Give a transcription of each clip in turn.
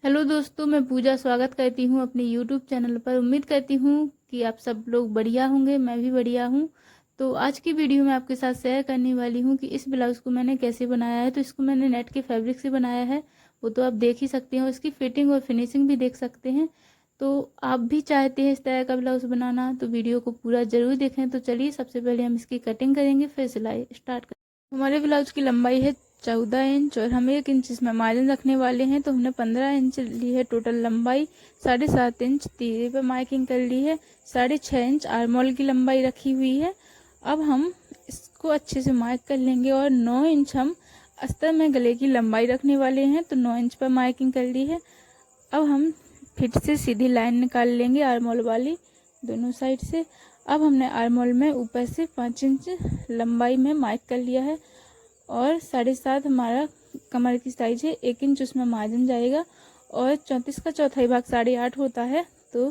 Hello दोस्तों, मैं पूजा स्वागत करती हूँ अपने यूट्यूब चैनल पर। उम्मीद करती हूँ कि आप सब लोग बढ़िया होंगे। मैं भी बढ़िया हूँ। तो आज की वीडियो में आपके साथ शेयर करने वाली हूँ कि इस ब्लाउज़ को मैंने कैसे बनाया है। तो इसको मैंने नेट के फैब्रिक से बनाया है, वो तो आप देख ही सकते हैं। इसकी फिटिंग और फिनिशिंग भी देख सकते हैं। तो आप भी चाहते हैं इस तरह का ब्लाउज़ बनाना तो वीडियो को पूरा ज़रूर देखें। तो चलिए सबसे पहले हम इसकी कटिंग करेंगे, फिर सिलाई स्टार्ट करेंगे। हमारे ब्लाउज़ की लंबाई है 14 इंच और हम 1 इंच इसमें मार्जिन रखने वाले हैं। तो हमने 15 इंच ली है टोटल लंबाई। 7.5 इंच तीरे पे मार्किंग कर ली है। 6.5 इंच आर्मोल की लंबाई रखी हुई है। अब हम इसको अच्छे से मार्क कर लेंगे और 9 इंच हम अस्तर में गले की लंबाई रखने वाले हैं। तो 9 इंच पर मार्किंग कर ली है। अब हम फिर से सीधी लाइन निकाल लेंगे आर्मोल वाली दोनों साइड से। अब हमने आर्मोल में ऊपर से 5 इंच लंबाई में मार्क कर लिया है और 7.5 हमारा कमर की साइज है। 1 इंच उसमें मार्जिन जाएगा और 34 का चौथाई भाग 8.5 होता है। तो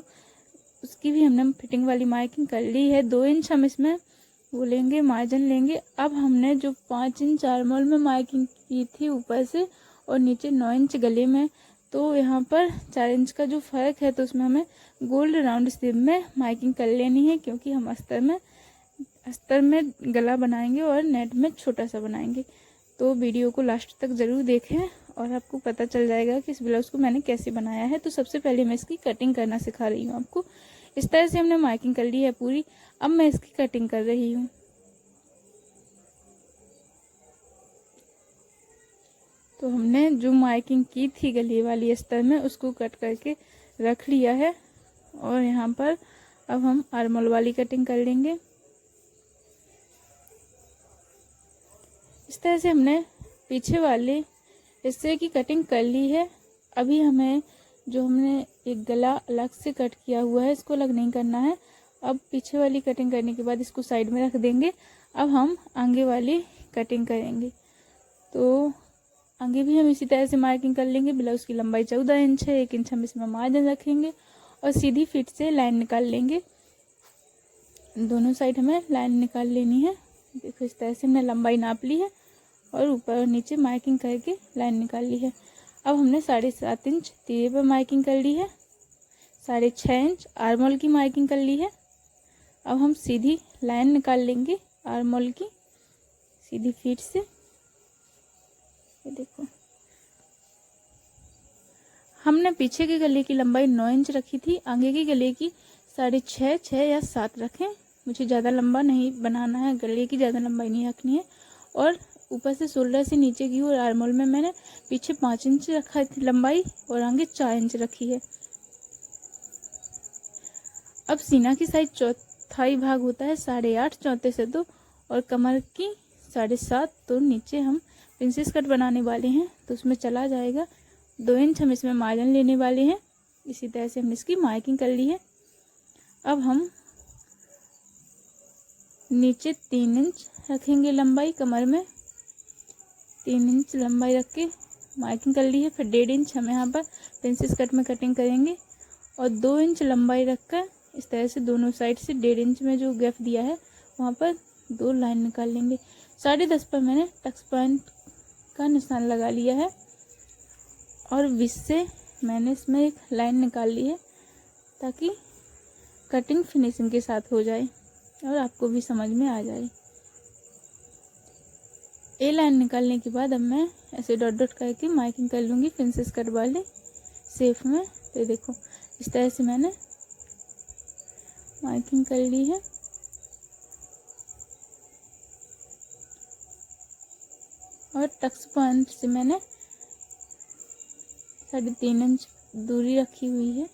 उसकी भी हमने फिटिंग वाली मार्किंग कर ली है। 2 इंच हम इसमें वो लेंगे, मार्जिन लेंगे। अब हमने जो 5 इंच आर्मोल में मार्किंग की थी ऊपर से और नीचे 9 इंच गले में, तो यहाँ पर 4 इंच का जो फर्क है तो उसमें हमें गोल्ड राउंड शेप में मार्किंग कर लेनी है, क्योंकि हम अस्तर में गला बनाएंगे और नेट में छोटा सा बनाएंगे। तो वीडियो को लास्ट तक ज़रूर देखें और आपको पता चल जाएगा कि इस ब्लाउज़ को मैंने कैसे बनाया है। तो सबसे पहले मैं इसकी कटिंग करना सिखा रही हूँ आपको। इस तरह से हमने मार्किंग कर ली है पूरी। अब मैं इसकी कटिंग कर रही हूँ। तो हमने जो मार्किंग की थी गले वाली अस्तर में उसको कट करके रख लिया है और यहाँ पर अब हम आर्मोल वाली कटिंग कर लेंगे। इस तरह से हमने पीछे वाले हिस्से की कटिंग कर ली है। अभी हमें जो हमने एक गला अलग से कट किया हुआ है इसको अलग नहीं करना है। अब पीछे वाली कटिंग करने के बाद इसको साइड में रख देंगे। अब हम आगे वाली कटिंग करेंगे। तो आगे भी हम इसी तरह से मार्किंग कर लेंगे। ब्लाउज़ की लंबाई 14 इंच है। 1 इंच हम इसमें मार्जिन रखेंगे और सीधी फिट से लाइन निकाल लेंगे। दोनों साइड हमें लाइन निकाल लेनी है। देखो इस तरह से हमने लंबाई नाप ली है और ऊपर और नीचे मार्किंग करके लाइन निकाल ली है। अब हमने 7.5 इंच तीरे पर मार्किंग कर ली है। 6.5 इंच आर्मोल की मार्किंग कर ली है। अब हम सीधी लाइन निकाल लेंगे आर्मोल की सीधी फीट से। ये देखो हमने पीछे के गले की लंबाई 9 इंच रखी थी। आगे के गले की 6.5, 6 या 7 रखें। मुझे ज़्यादा लंबा नहीं बनाना है, गले की ज़्यादा लंबाई नहीं रखनी है। और ऊपर से शोल्डर से नीचे की और आर्मोल में मैंने पीछे 5 इंच रखा थी लंबाई और आगे 4 इंच रखी है। अब सीना की साइज चौथाई भाग होता है 8.5 चौथे से 2 और कमर की 7.5। तो नीचे हम प्रिंसेस कट बनाने वाले हैं तो उसमें चला जाएगा 2 इंच हम इसमें मार्जिन लेने वाले हैं। इसी तरह से हमने इसकी मार्किंग कर ली है। अब हम नीचे 3 इंच रखेंगे लंबाई कमर में। 3 इंच लंबाई रख के मार्किंग कर ली है। फिर 1.5 इंच हम यहाँ पर प्रिंसेस कट में कटिंग करेंगे और 2 इंच लंबाई रखकर इस तरह से दोनों साइड से 1.5 इंच में जो गैप दिया है वहाँ पर 2 लाइन निकाल लेंगे। 10.5 पर मैंने टक्स पॉइंट का निशान लगा लिया है और 20 से मैंने इसमें एक लाइन निकाल ली है ताकि कटिंग फिनिशिंग के साथ हो जाए और आपको भी समझ में आ जाए। ए लाइन निकालने के बाद अब मैं ऐसे डॉट डॉट करके मार्किंग कर लूँगी प्रिंसेस कट वाले शेप में। तो देखो इस तरह से मैंने मार्किंग कर ली है। और टक्स पॉइंट से मैंने 3.5 इंच दूरी रखी हुई है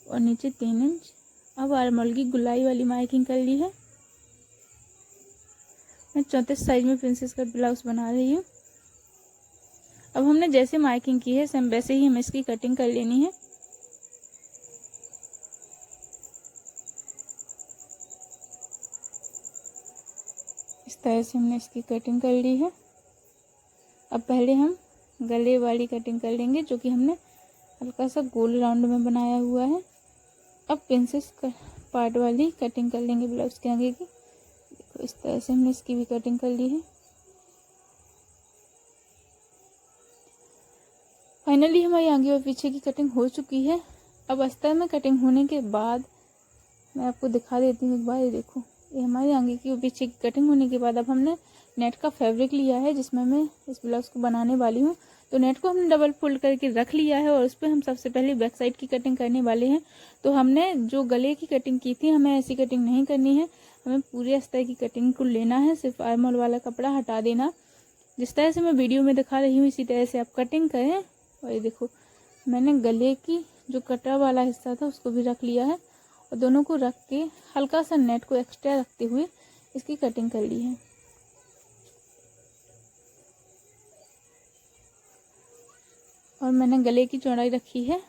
और नीचे 3 इंच। अब आर्मोल की गुलाई वाली मार्किंग कर ली है। मैं 34 साइज में प्रिंसेस कट ब्लाउज बना रही हूँ। अब हमने जैसे मार्किंग की है सेम वैसे ही हमें इसकी कटिंग कर लेनी है। इस तरह से हमने इसकी कटिंग कर ली है। अब पहले हम गले वाली कटिंग कर लेंगे जो कि हमने हल्का सा गोल राउंड में बनाया हुआ है। अब प्रिंसेस पार्ट वाली कटिंग कर लेंगे ब्लाउज के आगे की। देखो इस तरह से हमने इसकी भी कटिंग कर ली है। फाइनली हमारी आगे और पीछे की कटिंग हो चुकी है। अब अस्तर में कटिंग होने के बाद मैं आपको दिखा देती हूँ एक बार। ये देखो, ये हमारी आगे की और पीछे की कटिंग होने के बाद अब हमने नेट का फैब्रिक लिया है जिसमें मैं इस ब्लाउज को बनाने वाली हूँ। तो नेट को हमने डबल फोल्ड करके रख लिया है और उस पर हम सबसे पहले बैक साइड की कटिंग करने वाले हैं। तो हमने जो गले की कटिंग की थी, हमें ऐसी कटिंग नहीं करनी है, हमें पूरे अस्तर की कटिंग को लेना है, सिर्फ आर्मोल वाला कपड़ा हटा देना। जिस तरह से मैं वीडियो में दिखा रही हूँ इसी तरह से आप कटिंग करें। और ये देखो, मैंने गले की जो कटा वाला हिस्सा था उसको भी रख लिया है और दोनों को रख के हल्का सा नेट को एक्स्ट्रा रखते हुए इसकी कटिंग कर ली है। और मैंने गले की चौड़ाई रखी है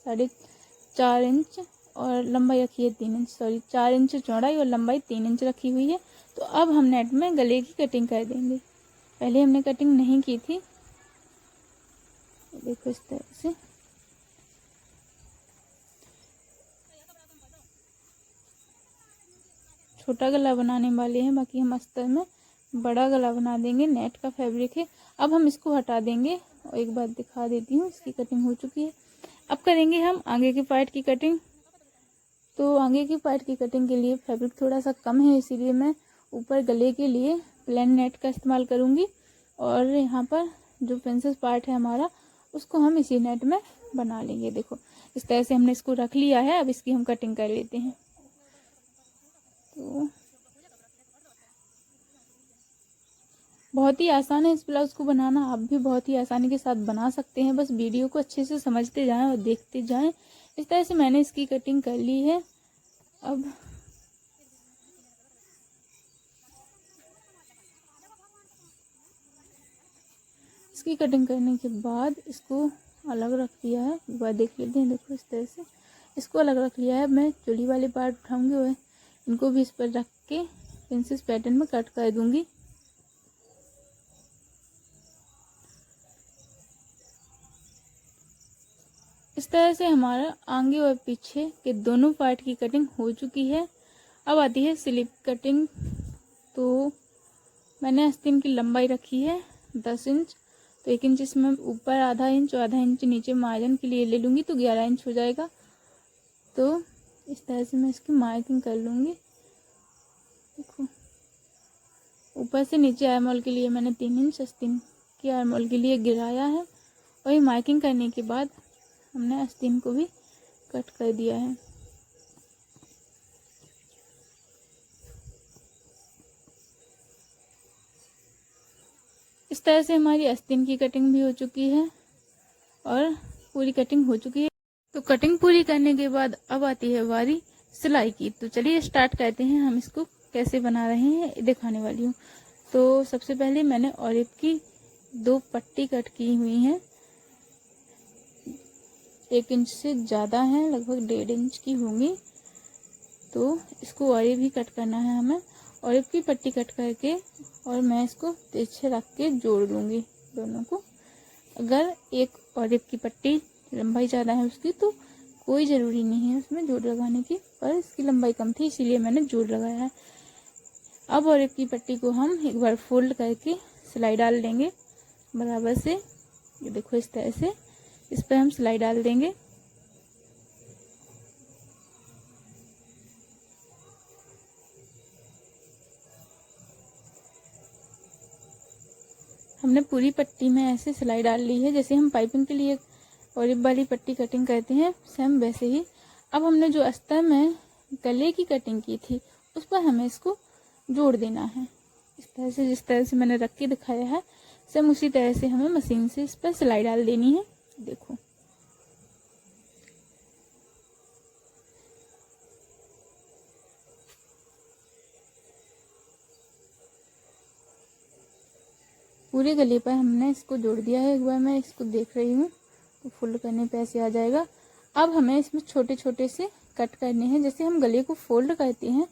4.5 इंच और लंबाई रखी है 3 इंच, 4 इंच चौड़ाई और लंबाई 3 इंच रखी हुई है। तो अब हम नेट में गले की कटिंग कर देंगे। पहले हमने कटिंग नहीं की थी, देखो इस तरह से। छोटा गला बनाने वाले हैं, बाकी हम अस्तर में बड़ा गला बना देंगे। नेट का फैब्रिक है। अब हम इसको हटा देंगे और एक बात दिखा देती हूँ, इसकी कटिंग हो चुकी है। अब करेंगे हम आगे के पार्ट की कटिंग। तो आगे की पार्ट की कटिंग के लिए फैब्रिक थोड़ा सा कम है, इसीलिए मैं ऊपर गले के लिए प्लेन नेट का इस्तेमाल करूँगी और यहाँ पर जो प्रिंसेस पार्ट है हमारा, उसको हम इसी नेट में बना लेंगे। देखो इस तरह से हमने इसको रख लिया है। अब इसकी हम कटिंग कर लेते हैं। तो बहुत ही आसान है इस ब्लाउज को बनाना, आप भी बहुत ही आसानी के साथ बना सकते हैं। बस वीडियो को अच्छे से समझते जाएं और देखते जाएं। इस तरह से मैंने इसकी कटिंग कर ली है। अब इसकी कटिंग करने के बाद इसको अलग रख दिया है। एक बार देख लेते हैं। देखो इस तरह से इसको अलग रख लिया है। मैं चोली वाले पार्ट उठाऊंगी और इनको भी इस पर रख के प्रिंसेस पैटर्न में कट कर दूंगी। इस तरह से हमारा आगे और पीछे के दोनों पार्ट की कटिंग हो चुकी है। अब आती है स्लिप कटिंग। तो मैंने आस्तीन की लंबाई रखी है 10 इंच। तो 1 इंच इसमें ऊपर, आधा इंच और आधा इंच नीचे मार्जिन के लिए ले लूँगी, तो 11 इंच हो जाएगा। तो इस तरह से मैं इसकी मार्किंग कर लूँगी। देखो ऊपर से नीचे आर्मोल के लिए मैंने 3 इंच आस्तीन की आर्मोल के लिए गिराया है और ये मार्किंग करने के बाद हमने आस्तीन को भी कट कर दिया है। इस तरह से हमारी आस्तीन की कटिंग भी हो चुकी है और पूरी कटिंग हो चुकी है। तो कटिंग पूरी करने के बाद अब आती है बारी सिलाई की। तो चलिए स्टार्ट करते हैं। हम इसको कैसे बना रहे हैं दिखाने वाली हूँ। तो सबसे पहले मैंने ऑलिव की 2 पट्टी कट की हुई हैं, 1 इंच से ज़्यादा है, लगभग 1.5 इंच की होंगी। तो इसको ऑलिव ही कट करना है हमें। ऑलिव की पट्टी कट करके और मैं इसको पीछे रख के जोड़ दूंगी दोनों को। अगर एक ऑलिव की पट्टी लंबाई ज़्यादा है उसकी, तो कोई ज़रूरी नहीं है उसमें जोड़ लगाने की, पर इसकी लंबाई कम थी इसीलिए मैंने जोड़ लगाया है। अब ऑलिव की पट्टी को हम एक बार फोल्ड करके सिलाई डाल देंगे बराबर से। ये देखो इस तरह से इस पर हम सिलाई डाल देंगे। हमने पूरी पट्टी में ऐसे सिलाई डाल ली है, जैसे हम पाइपिंग के लिए ऑलिव वाली पट्टी कटिंग करते हैं, सेम वैसे ही। अब हमने जो अस्तर में गले की कटिंग की थी उस पर हमें इसको जोड़ देना है। इस तरह से, जिस तरह से मैंने रख के दिखाया है, सेम उसी तरह से हमें मशीन से इस पर सिलाई डाल देनी है। देखो पूरे गले पर हमने इसको जोड़ दिया है। एक बार मैं इसको देख रही हूँ तो फोल्ड करने पे ऐसे आ जाएगा। अब हमें इसमें छोटे छोटे से कट करने हैं, जैसे हम गले को फोल्ड करते हैं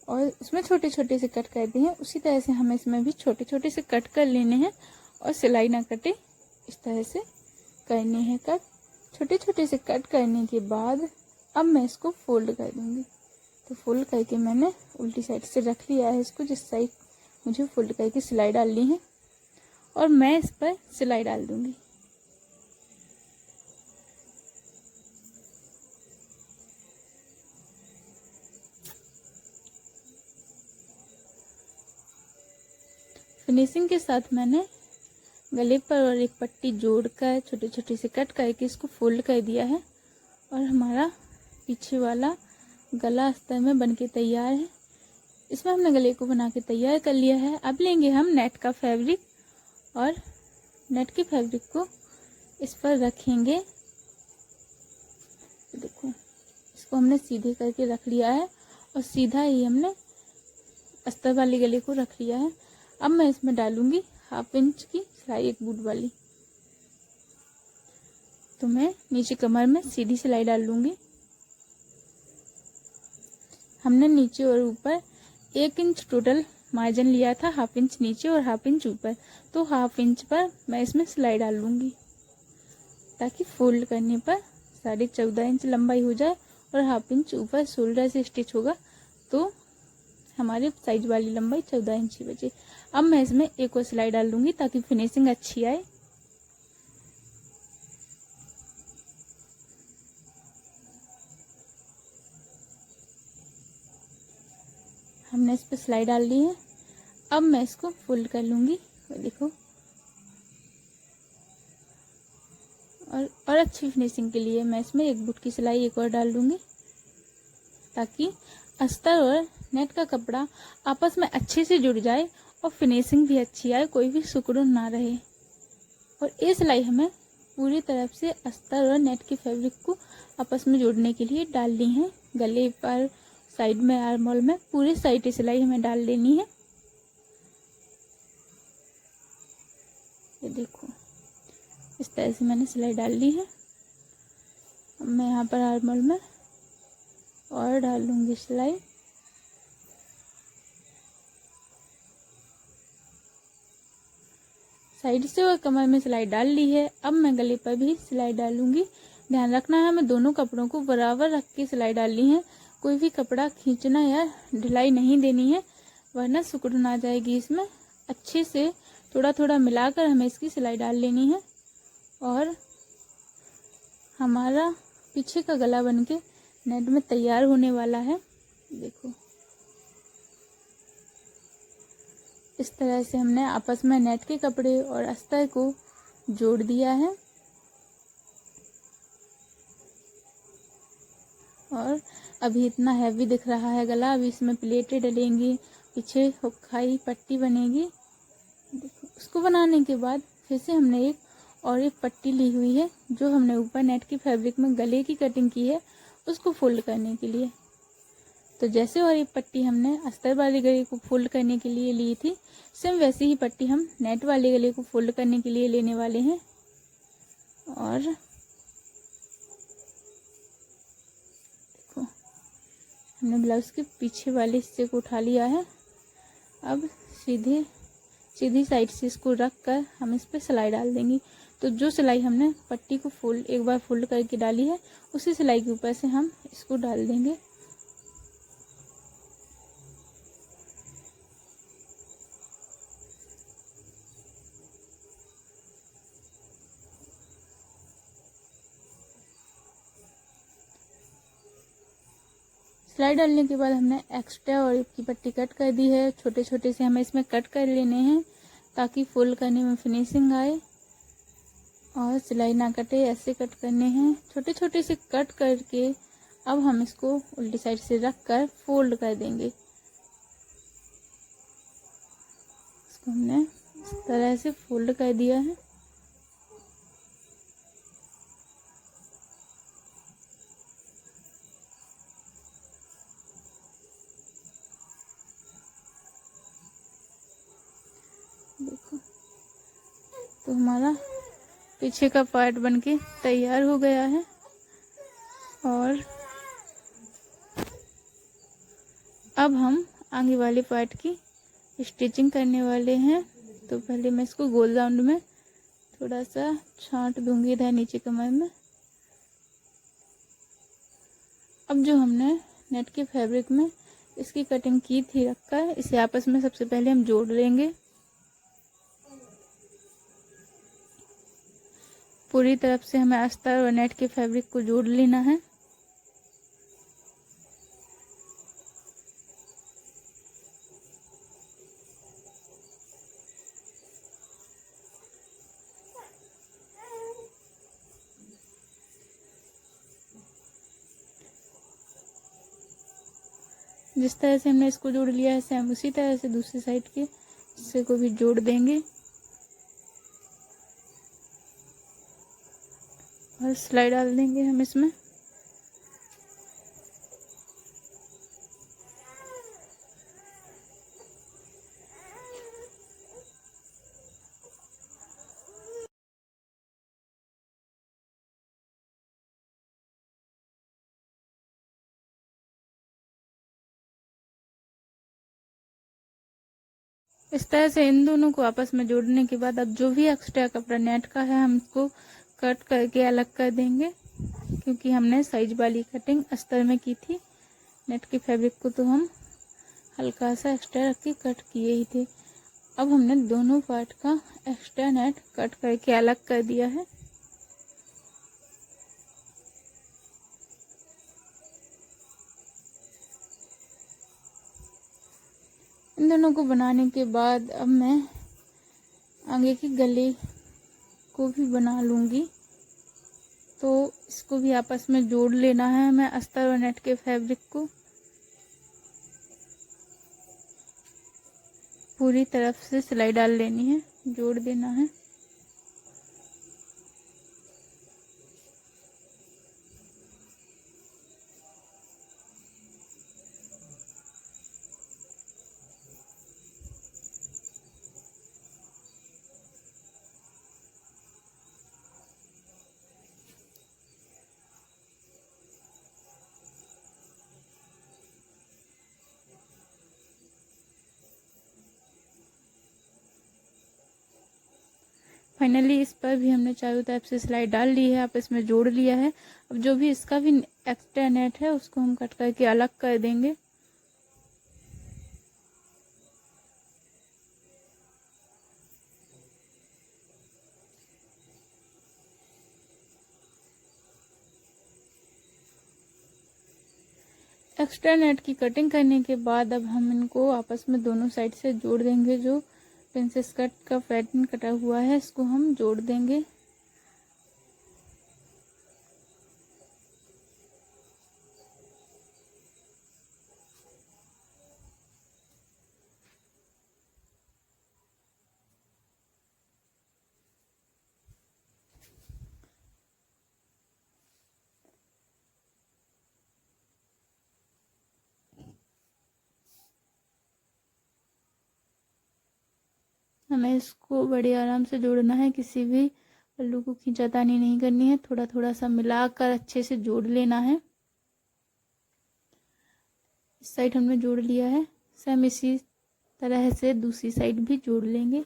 और उसमें छोटे छोटे से कट करते हैं, उसी तरह से हमें इसमें भी छोटे छोटे से कट कर लेने हैं और सिलाई ना कटे इस तरह से करने हैं कट। छोटे छोटे से कट करने के बाद अब मैं इसको फोल्ड कर दूंगी। तो फोल्ड करके मैंने उल्टी साइड से रख लिया है इसको, जिस साइड मुझे फोल्ड करके सिलाई डालनी है, और मैं इस पर सिलाई डाल दूंगी। फिनिशिंग के साथ मैंने गले पर और एक पट्टी जोड़कर छोटे छोटे से कट करके इसको फोल्ड कर दिया है और हमारा पीछे वाला गला अस्तर में बनके तैयार है। इसमें हमने गले को बना के तैयार कर लिया है। अब लेंगे हम नेट का फैब्रिक और नेट के फैब्रिक को इस पर रखेंगे। देखो, इसको हमने सीधे करके रख लिया है और सीधा ही हमने अस्तर वाले गले को रख लिया है। अब मैं इसमें डालूंगी 1/2 इंच की सिलाई, एक बूट वाली। तो मैं नीचे कमर में सीधी सिलाई डाल लूंगी। हमने नीचे और ऊपर 1 इंच टोटल मार्जिन लिया था, 1/2 इंच नीचे और 1/2 इंच ऊपर। तो 1/2 इंच पर मैं इसमें सिलाई डाल लूंगी ताकि फोल्ड करने पर 14.5 इंच लंबाई हो जाए और 1/2 इंच ऊपर शोल्डर से स्टिच होगा तो हमारे साइज वाली लंबाई 14 इंच ही बचे। अब मैं इसमें एक और सिलाई डाल दूंगी ताकि फिनिशिंग अच्छी आए। हमने इस पर सिलाई डाल ली है। अब मैं इसको फोल्ड कर लूंगी, देखो। और अच्छी फिनिशिंग के लिए मैं इसमें एक बूट की सिलाई एक और डाल दूंगी ताकि अस्तर और नेट का कपड़ा आपस में अच्छे से जुड़ जाए और फिनिशिंग भी अच्छी आए, कोई भी सिकुड़न ना रहे। और ये सिलाई हमें पूरी तरफ से अस्तर और नेट के फैब्रिक को आपस में जोड़ने के लिए डालनी है। गले पर, साइड में, आर्म होल में, पूरी साइड सिलाई हमें डाल देनी है। ये देखो, इस तरह से मैंने सिलाई डाल ली है। अब मैं यहाँ पर आर्म होल में और डाल लूंगी सिलाई। साइड से और कमर में सिलाई डाल ली है। अब मैं गले पर भी सिलाई डालूंगी। ध्यान रखना है, हमें दोनों कपड़ों को बराबर रख के सिलाई डालनी है। कोई भी कपड़ा खींचना या ढिलाई नहीं देनी है वरना सिकुड़न आ जाएगी। इसमें अच्छे से थोड़ा थोड़ा मिलाकर हमें इसकी सिलाई डाल लेनी है और हमारा पीछे का गला बनके नेट में तैयार होने वाला है। देखो, इस तरह से हमने आपस में नेट के कपड़े और अस्तर को जोड़ दिया है और अभी इतना हैवी दिख रहा है गला। अभी इसमें प्लेटें डलेंगी, पीछे हुक्काई पट्टी बनेगी। देखो, उसको बनाने के बाद फिर से हमने एक पट्टी ली हुई है जो हमने ऊपर नेट की फैब्रिक में गले की कटिंग की है उसको फोल्ड करने के लिए। तो जैसे और एक पट्टी हमने अस्तर वाले गले को फोल्ड करने के लिए ली थी, सेम वैसी ही पट्टी हम नेट वाले गले को फोल्ड करने के लिए लेने वाले हैं। और देखो, हमने ब्लाउज के पीछे वाले हिस्से को उठा लिया है। अब सीधी साइड से इसको रख कर हम इस पर सिलाई डाल देंगे। तो जो सिलाई हमने पट्टी को एक बार फोल्ड करके डाली है उसी सिलाई के ऊपर से हम इसको डाल देंगे। सिलाई डालने के बाद हमने एक्स्ट्रा और की पट्टी कट कर दी है। छोटे छोटे से हमें इसमें कट कर लेने हैं ताकि फोल्ड करने में फिनिशिंग आए और सिलाई ना कटे, ऐसे कट करने हैं छोटे छोटे से कट करके। अब हम इसको उल्टी साइड से रख कर फोल्ड कर देंगे। इसको हमने इस तरह से फोल्ड कर दिया है। देखो, तो हमारा पीछे का पार्ट बनके तैयार हो गया है और अब हम आगे वाले पार्ट की स्टिचिंग करने वाले हैं। तो पहले मैं इसको गोल राउंड में थोड़ा सा छांट दूंगी इधर नीचे कमर में। अब जो हमने नेट के फैब्रिक में इसकी कटिंग की थी रखकर, इसे आपस में सबसे पहले हम जोड़ लेंगे। पूरी तरफ से हमें अस्तर और नेट के फैब्रिक को जोड़ लेना है। जिस तरह से हमने इसको जोड़ लिया है सेम उसी तरह से दूसरी साइड के हिस्से को भी जोड़ देंगे और सिलाई डाल देंगे हम इसमें। इस तरह से इन दोनों को आपस में जोड़ने के बाद अब जो भी एक्स्ट्रा कपड़ा नेट का है हम इसको कट करके अलग कर देंगे, क्योंकि हमने साइज वाली कटिंग अस्तर में की थी। नेट के फैब्रिक को तो हम हल्का सा एक्स्ट्रा रख के कट किए ही थे। अब हमने दोनों पार्ट का एक्स्ट्रा नेट कट करके अलग कर दिया है। इन दोनों को बनाने के बाद अब मैं आगे की गले को भी बना लूँगी, तो इसको भी आपस में जोड़ लेना है हमें अस्तर और नेट के फैब्रिक को पूरी तरफ से सिलाई डाल लेनी है, जोड़ देना है। फाइनली इस पर भी हमने चारों तरफ से सिलाई डाल ली है, आपस में जोड़ लिया है। अब जो भी इसका भी एक्स्ट्रा नेट है उसको हम कट करके अलग कर देंगे। एक्स्ट्रा नेट की कटिंग करने के बाद अब हम इनको आपस में दोनों साइड से जोड़ देंगे। जो प्रिंसेस कट का पैटर्न कटा हुआ है इसको हम जोड़ देंगे। हमें इसको बड़े आराम से जोड़ना है, किसी भी पल्लू को खींचातानी नहीं करनी है, थोड़ा थोड़ा सा मिलाकर अच्छे से जोड़ लेना है। इस साइड हमने जोड़ लिया है, सेम इसी तरह से दूसरी साइड भी जोड़ लेंगे।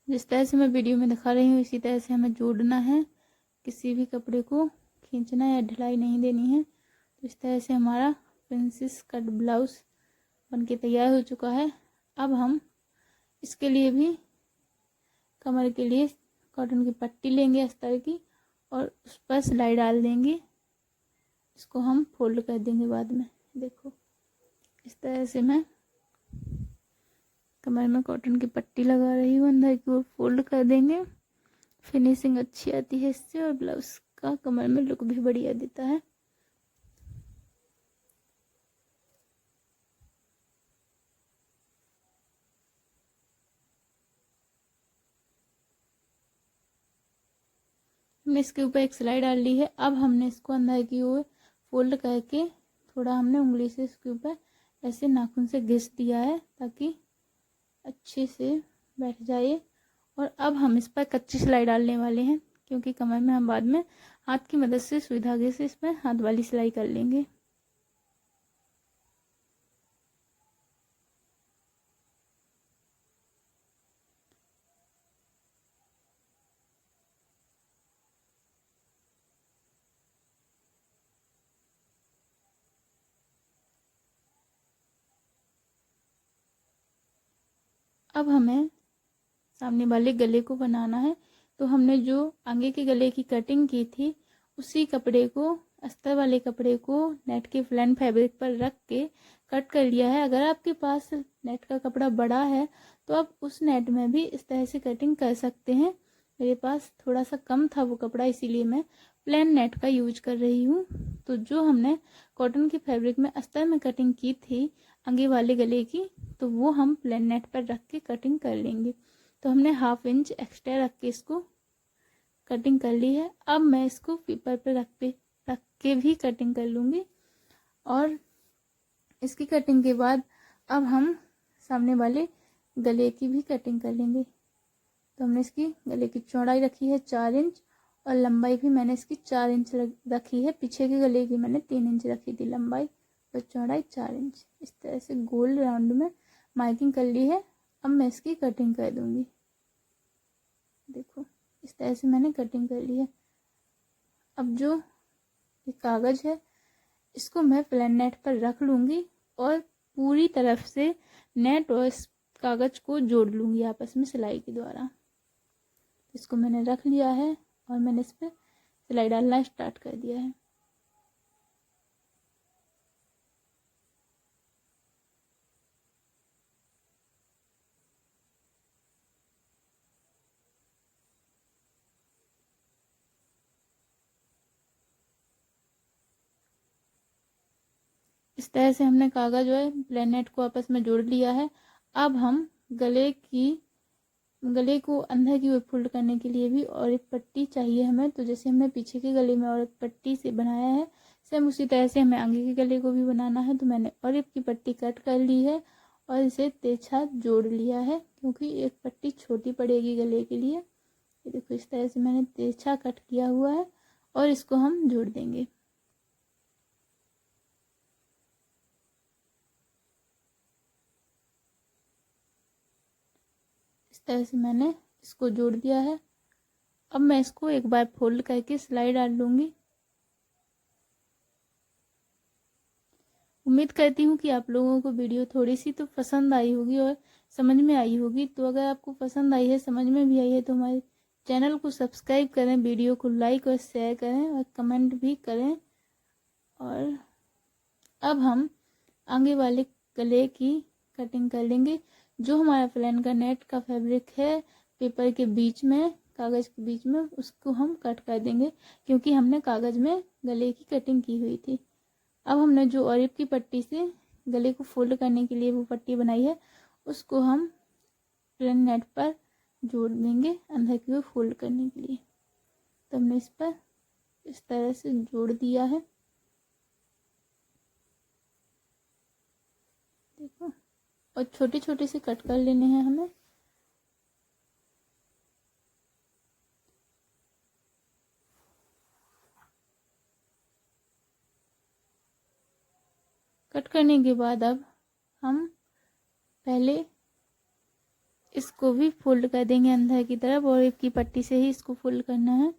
जिस तरह से मैं वीडियो में दिखा रही हूँ इसी तरह से हमें जोड़ना है, किसी भी कपड़े को खींचना या ढिलाई नहीं देनी है। तो इस तरह से हमारा प्रिंसेस कट ब्लाउज बनके तैयार हो चुका है। अब हम इसके लिए भी कमर के लिए कॉटन की पट्टी लेंगे अस्तर की और उस पर सिलाई डाल देंगे। इसको हम फोल्ड कर देंगे बाद में। देखो इस तरह से मैं कमर में कॉटन की पट्टी लगा रही हूँ, अंदर की ओर फोल्ड कर देंगे। फिनिशिंग अच्छी आती है इससे और ब्लाउज का कमर में लुक भी बढ़िया देता है। हमने इसके ऊपर एक सिलाई डाल ली है। अब हमने इसको अंदर की ओर फोल्ड करके थोड़ा हमने उंगली से इसके ऊपर ऐसे नाखून से घिस दिया है ताकि अच्छे से बैठ जाए। और अब हम इस पर कच्ची सिलाई डालने वाले हैं, क्योंकि कमर में हम बाद में हाथ की मदद से सुई धागे से इसमें हाथ वाली सिलाई कर लेंगे। अब हमें सामने वाले गले को बनाना है। तो हमने जो आगे के गले की कटिंग की थी उसी कपड़े को अस्तर वाले कपड़े को नेट के फ्लैन फैब्रिक पर रख के कट कर लिया है। अगर आपके पास नेट का कपड़ा बड़ा है तो आप उस नेट में भी इस तरह से कटिंग कर सकते हैं। मेरे पास थोड़ा सा कम था वो कपड़ा, इसीलिए मैं प्लेन नेट का यूज कर रही हूँ। तो जो हमने कॉटन के फैब्रिक में अस्तर में कटिंग की थी आगे वाले गले की, तो वो हम प्लेन नेट पर रख के कटिंग कर लेंगे। तो हमने 1/2 इंच एक्स्ट्रा रख के इसको कटिंग कर ली है। अब मैं इसको पेपर पर रख के भी कटिंग कर लूँगी। और इसकी कटिंग के बाद अब हम सामने वाले गले की भी कटिंग कर लेंगे। तो हमने इसकी गले की चौड़ाई रखी है 4 इंच और लंबाई भी मैंने इसकी 4 इंच रखी है। पीछे के गले की मैंने 3 इंच रखी थी लंबाई और चौड़ाई 4 इंच। इस तरह से गोल राउंड में मार्किंग कर ली है। अब मैं इसकी कटिंग कर दूंगी। देखो इस तरह से मैंने कटिंग कर ली है। अब जो ये कागज है इसको मैं प्लेन नेट पर रख लूँगी और पूरी तरफ से नेट और इस कागज को जोड़ लूँगी आपस में सिलाई के द्वारा। इसको मैंने रख लिया है और मैंने इस पर सिलाई डालना स्टार्ट कर दिया है। इस तरह से हमने कागज और प्लेन नेट को आपस में जोड़ लिया है। अब हम गले को अंदर की ओर फोल्ड करने के लिए भी और एक पट्टी चाहिए हमें। तो जैसे हमने पीछे के गले में और एक पट्टी से बनाया है, सेम उसी तरह से हमें आगे के गले को भी बनाना है। तो मैंने और एक की पट्टी कट कर ली है और इसे तिरछा जोड़ लिया है, क्योंकि एक पट्टी छोटी पड़ेगी गले के लिए। ये देखो इस तरह से मैंने तिरछा कट किया हुआ है और इसको हम जोड़ देंगे। इस तरह से मैंने इसको जोड़ दिया है। अब मैं इसको एक बार फोल्ड करके सिलाई डाल लूँगी। उम्मीद करती हूँ कि आप लोगों को वीडियो थोड़ी सी तो पसंद आई होगी और समझ में आई होगी। तो अगर आपको पसंद आई है, समझ में भी आई है, तो हमारे चैनल को सब्सक्राइब करें, वीडियो को लाइक और शेयर करें और कमेंट भी करें। और अब हम आगे वाले गले की कटिंग कर लेंगे। जो हमारा प्लेन का नेट का फैब्रिक है पेपर के बीच में, कागज के बीच में, उसको हम कट कर देंगे, क्योंकि हमने कागज में गले की कटिंग की हुई थी। अब हमने जो ऑरिप की पट्टी से गले को फोल्ड करने के लिए वो पट्टी बनाई है, उसको हम प्लेन नेट पर जोड़ देंगे अंदर की ओर फोल्ड करने के लिए। तो हमने इस पर इस तरह से जोड़ दिया है। देखो, और छोटे छोटे से कट कर लेने हैं हमें। कट करने के बाद अब हम पहले इसको भी फोल्ड कर देंगे अंदर की तरफ, और एक की पट्टी से ही इसको फोल्ड करना है।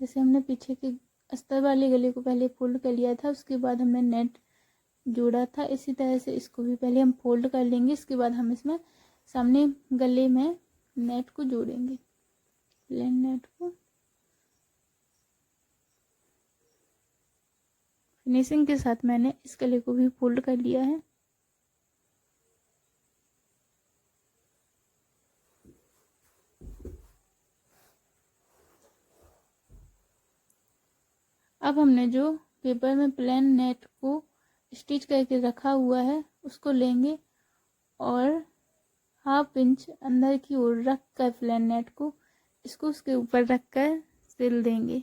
जैसे हमने पीछे के अस्तर वाले गले को पहले फोल्ड कर लिया था, उसके बाद हमने नेट जोड़ा था, इसी तरह से इसको भी पहले हम फोल्ड कर लेंगे। इसके बाद हम इसमें सामने गले में नेट को जोड़ेंगे, प्लेन नेट को। फिनिशिंग के साथ मैंने इस गले को भी फोल्ड कर लिया है। अब हमने जो पेपर में प्लेन नेट को स्टिच करके रखा हुआ है उसको लेंगे और 1/2 इंच अंदर की ओर रख कर प्लेन नेट को इसको उसके ऊपर रख कर सिल देंगे।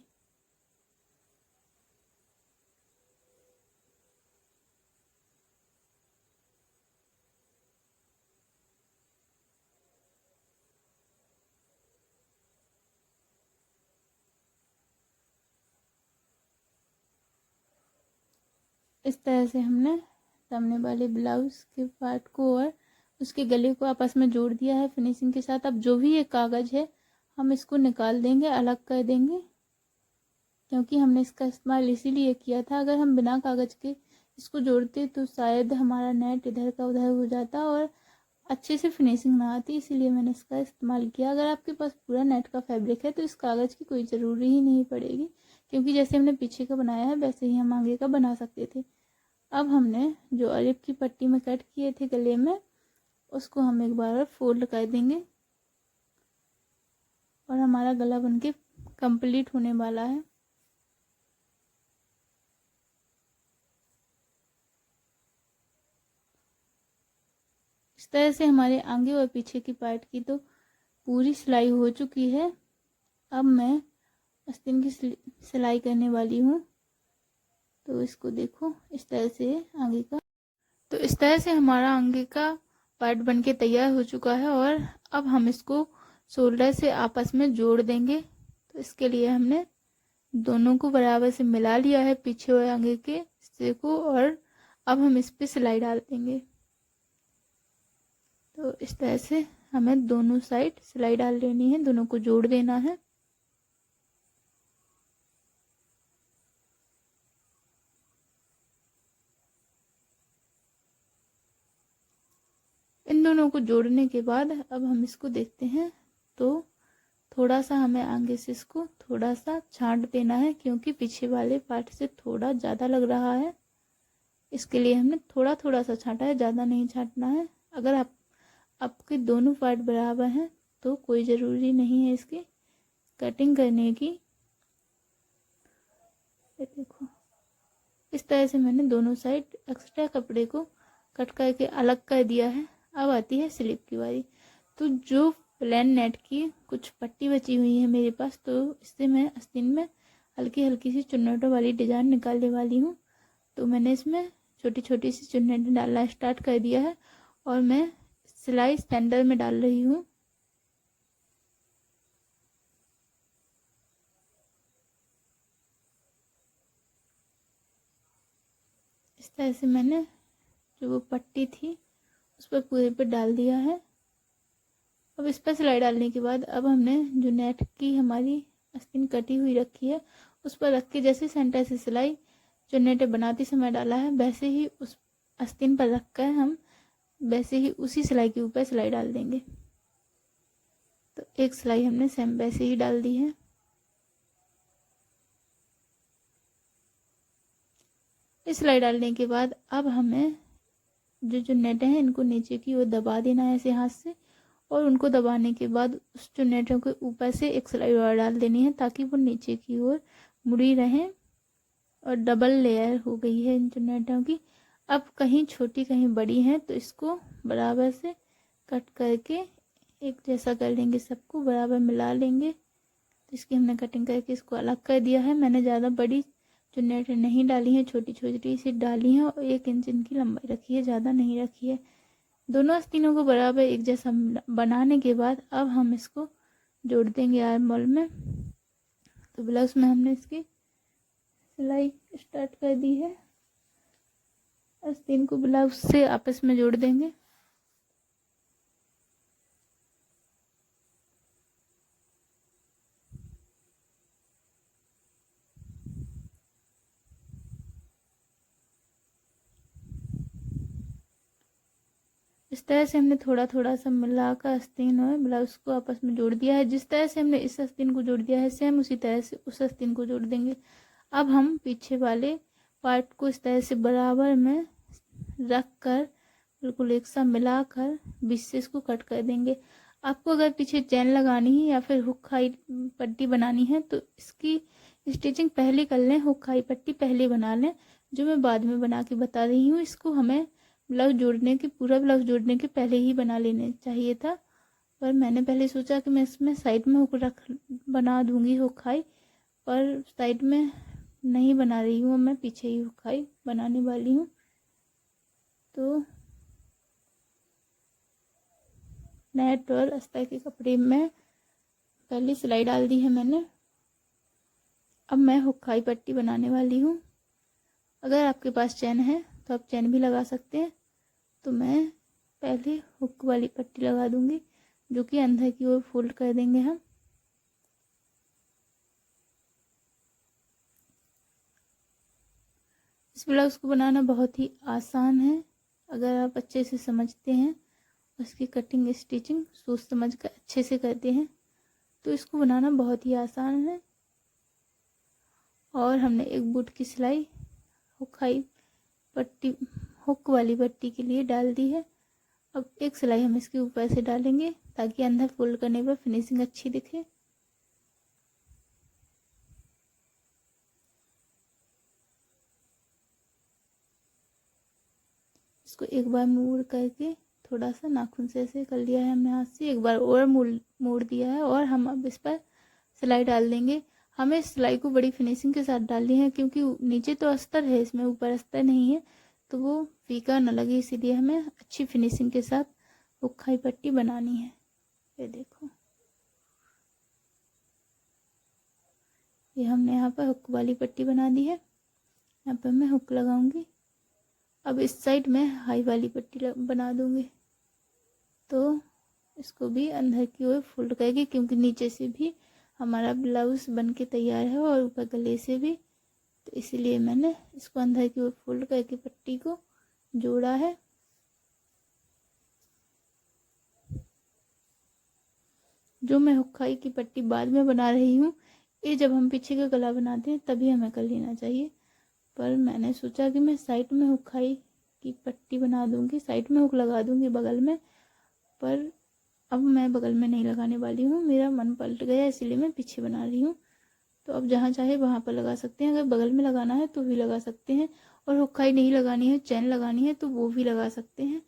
इस तरह से हमने सामने वाले ब्लाउज के पार्ट को और उसके गले को आपस में जोड़ दिया है फिनिशिंग के साथ। अब जो भी ये कागज है हम इसको निकाल देंगे, अलग कर देंगे, क्योंकि हमने इसका इस्तेमाल इसीलिए किया था। अगर हम बिना कागज के इसको जोड़ते तो शायद हमारा नेट इधर का उधर हो जाता और अच्छे से फिनिशिंग ना आती, इसीलिए मैंने इसका इस्तेमाल किया। अगर आपके पास पूरा नेट का फैब्रिक है तो इस कागज़ की कोई ज़रूरी ही नहीं पड़ेगी, क्योंकि जैसे हमने पीछे का बनाया है वैसे ही हम आगे का बना सकते थे। अब हमने जो अलिफ की पट्टी में कट किए थे गले में, उसको हम एक बार और फोल्ड कर देंगे और हमारा गला बनके कंप्लीट होने वाला है। इस तरह से हमारे आगे और पीछे की पार्ट की तो पूरी सिलाई हो चुकी है। अब मैं आस्तीन की सिलाई करने वाली हूँ। तो इसको देखो, इस तरह से आगे का, तो इस तरह से हमारा आगे का पार्ट बनके तैयार हो चुका है। और अब हम इसको शोल्डर से आपस में जोड़ देंगे। तो इसके लिए हमने दोनों को बराबर से मिला लिया है, पीछे और आगे के हिस्से को, और अब हम इस पे सिलाई डाल देंगे। तो इस तरह से हमें दोनों साइड सिलाई डाल लेनी है, दोनों को जोड़ देना है। इन दोनों को जोड़ने के बाद अब हम इसको देखते हैं। तो थोड़ा सा हमें आगे से इसको थोड़ा सा छांट देना है, क्योंकि पीछे वाले पार्ट से थोड़ा ज़्यादा लग रहा है। इसके लिए हमने थोड़ा थोड़ा सा छांटा है, ज़्यादा नहीं छांटना है। अगर आपके दोनों पार्ट बराबर हैं तो कोई ज़रूरी नहीं है इसकी कटिंग करने की। ये देखो, इस तरह से मैंने दोनों साइड एक्स्ट्रा कपड़े को कट करके अलग कर दिया है। अब आती है स्लिप की बारी। तो जो प्लेन नेट की कुछ पट्टी बची हुई है मेरे पास, तो इससे मैं आस्तीन में हल्की हल्की सी चुन्नटों वाली डिजाइन निकालने वाली हूँ। तो मैंने इसमें छोटी छोटी सी चुन्नटें डालना स्टार्ट कर दिया है और मैं सिलाई स्टैंडर में डाल रही हूँ। इस तरह से मैंने जो वो पट्टी थी उस पर पूरे पे डाल दिया है। अब इस पर सिलाई डालने के बाद अब हमने जो नेट की हमारी आस्तीन कटी हुई रखी है उस पर रख के, जैसे सेंटर से सिलाई चुन्नटे बनाते समय डाला है वैसे ही उस आस्तीन पर रख कर हम वैसे ही उसी सिलाई के ऊपर सिलाई डाल देंगे। तो एक सिलाई हमने सेम वैसे ही डाल दी है। इस सिलाई डालने के बाद अब हमें जो नेट हैं इनको नीचे की ओर दबा देना है ऐसे हाथ से, और उनको दबाने के बाद उस चुन्नटों के ऊपर से एक सिलाई और डाल देनी है, ताकि वो नीचे की ओर मुड़ी रहें। और डबल लेयर हो गई है इन चुन्नटों की। अब कहीं छोटी कहीं बड़ी हैं तो इसको बराबर से कट करके एक जैसा कर लेंगे, सबको बराबर मिला लेंगे। तो इसकी हमने कटिंग करके इसको अलग कर दिया है। मैंने ज़्यादा बड़ी चुन्नटें नहीं डाली हैं, छोटी छोटी सी डाली हैं और 1 इंच इनकी लंबाई रखी है, ज़्यादा नहीं रखी है। दोनों आस्तीनों को बराबर एक जैसा बनाने के बाद अब हम इसको जोड़ देंगे आर्म होल में। तो ब्लाउज में हमने इसकी सिलाई स्टार्ट कर दी है। आस्तीन को ब्लाउज से आपस में जोड़ देंगे। इस तरह से हमने थोड़ा थोड़ा सा मिलाकर आस्तीन और ब्लाउज को आपस में जोड़ दिया है। जिस तरह से हमने इस आस्तीन को जोड़ दिया है सेम उसी तरह से उस आस्तीन को जोड़ देंगे। अब हम पीछे वाले पार्ट को इस तरह से बराबर में रख कर बिल्कुल एक साथ मिलाकर बीच से इसको कट कर देंगे। आपको अगर पीछे चैन लगानी है या फिर हुक खाई पट्टी बनानी है तो इसकी स्टिचिंग पहले कर लें, हुक खाई पट्टी पहले बना लें, जो मैं बाद में बना के बता रही हूँ। इसको हमें ब्लाउज जोड़ने के पूरा ब्लाउज जोड़ने के पहले ही बना लेने चाहिए था, पर मैंने पहले सोचा कि मैं इसमें साइड में हुक रख बना दूंगी हुक खाई, पर साइड में नहीं बना रही हूँ, मैं पीछे ही हुक खाई बनाने वाली हूँ। तो नेट और अस्तर के कपड़े में पहले सिलाई डाल दी है मैंने। अब मैं हुक खाई पट्टी बनाने वाली हूँ। अगर आपके पास चैन है तो आप चैन भी लगा सकते हैं। तो मैं पहले हुक वाली पट्टी लगा दूंगी, जो कि अंदर की ओर फोल्ड कर देंगे हम। इस ब्लाउज को बनाना बहुत ही आसान है अगर आप अच्छे से समझते हैं उसकी कटिंग स्टिचिंग सोच समझ कर अच्छे से करते हैं। तो इसको बनाना बहुत ही आसान है। और हमने एक बूट की सिलाई हुकाई पट्टी, हुक वाली पट्टी के लिए डाल दी है। अब एक सिलाई हम इसके ऊपर से डालेंगे ताकि अंदर फोल्ड करने पर फिनिशिंग अच्छी दिखे। इसको एक बार मोड़ करके थोड़ा सा नाखून से ऐसे कर लिया है हमने हाथ से, एक बार और मोड़ दिया है। और हम अब इस पर सिलाई डाल देंगे। हमें सिलाई को बड़ी फिनिशिंग के साथ डालनी है क्योंकि नीचे तो अस्तर है, इसमें ऊपर अस्तर नहीं है, तो वो फीका न लगे, इसीलिए हमें अच्छी फिनिशिंग के साथ हुक्काई पट्टी बनानी है। ये देखो, ये हमने यहाँ पर हुक वाली पट्टी बना दी है। यहाँ पर मैं हुक लगाऊंगी। अब इस साइड में हाई वाली पट्टी बना दूंगी। तो इसको भी अंदर की ओर फोल्ड करके, क्योंकि नीचे से भी हमारा ब्लाउज बन के तैयार है और ऊपर गले से भी, तो इसीलिए मैंने इसको अंदर की ओर फोल्ड करके पट्टी को जोड़ा है। जो मैं हुक्काई की पट्टी बाद में बना रही हूँ, ये जब हम पीछे का गला बनाते हैं तभी हमें कर लेना चाहिए। पर मैंने सोचा कि मैं साइड में हुक्काई की पट्टी बना दूंगी, साइड में हुक लगा दूंगी बगल में, पर अब मैं बगल में नहीं लगाने वाली हूँ। मेरा मन पलट गया, इसीलिए मैं पीछे बना रही हूँ। तो अब जहाँ चाहे वहाँ पर लगा सकते हैं। अगर बगल में लगाना है तो भी लगा सकते हैं, और हुक्काई नहीं लगानी है, चैन लगानी है, तो वो भी लगा सकते हैं।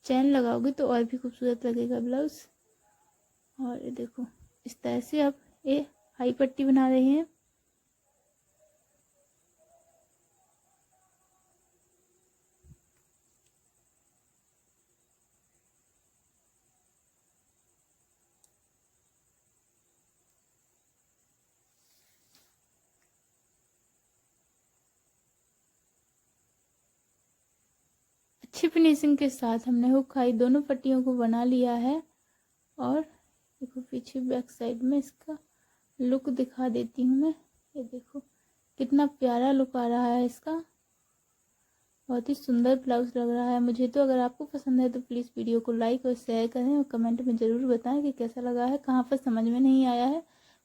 चैन लगाओगे तो और भी खूबसूरत लगेगा ब्लाउज। और ये देखो, इस तरह से अब ये हाई पट्टी बना रहे हैं। अच्छी फिनिशिंग के साथ हमने हुक्काई दोनों पट्टियों को बना लिया है। और देखो पीछे बैक साइड में इसका लुक दिखा देती हूँ मैं। ये देखो कितना प्यारा लुक आ रहा है इसका, बहुत ही सुंदर ब्लाउज लग रहा है मुझे तो। अगर आपको पसंद है तो प्लीज़ वीडियो को लाइक और शेयर करें, और कमेंट में ज़रूर बताएं कि कैसा लगा है, कहाँ पर समझ में नहीं आया है।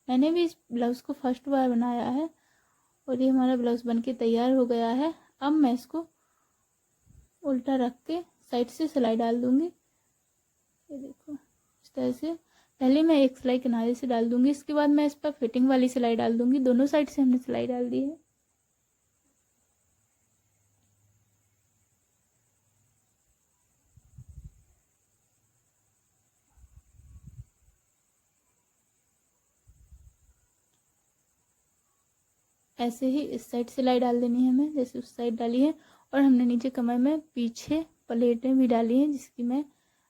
मैंने भी इस ब्लाउज़ को फर्स्ट बार बनाया है। और ये हमारा ब्लाउज़ बन के तैयार हो गया है। अब मैं इसको उल्टा रख के साइड से सिलाई डाल दूंगी। ये देखो इस तरह से पहले मैं एक सिलाई किनारे से डाल दूंगी, इसके बाद मैं इस पर फिटिंग वाली सिलाई डाल दूंगी। दोनों साइड से हमने सिलाई डाल दी है। ऐसे ही इस साइड सिलाई डाल देनी है हमें, जैसे उस साइड डाली है। और हमने नीचे कमर में पीछे प्लेटें भी डाली हैं, जिसकी मैं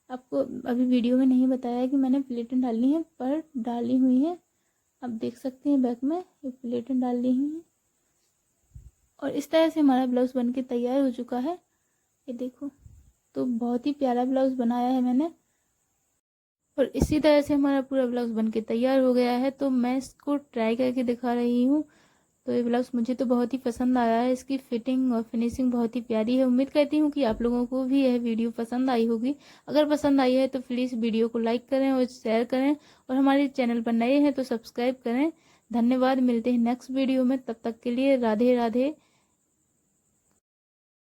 आपको अभी वीडियो में नहीं बताया कि मैंने प्लेटें डाली हैं, पर डाली हुई हैं। आप देख सकते हैं बैक में ये प्लेटें डाल दी हुई हैं। और इस तरह से हमारा ब्लाउज बन के तैयार हो चुका है। ये देखो, तो बहुत ही प्यारा ब्लाउज बनाया है मैंने। और इसी तरह से हमारा पूरा ब्लाउज बन के तैयार हो गया है। तो मैं इसको ट्राई करके दिखा रही हूँ। तो ये ब्लाउज़ मुझे तो बहुत ही पसंद आया है, इसकी फिटिंग और फिनिशिंग बहुत ही प्यारी है। उम्मीद करती हूँ कि आप लोगों को भी यह वीडियो पसंद आई होगी। अगर पसंद आई है तो प्लीज़ वीडियो को लाइक करें और शेयर करें, और हमारे चैनल पर नए हैं तो सब्सक्राइब करें। धन्यवाद, मिलते हैं नेक्स्ट वीडियो में। तब तक के लिए राधे राधे।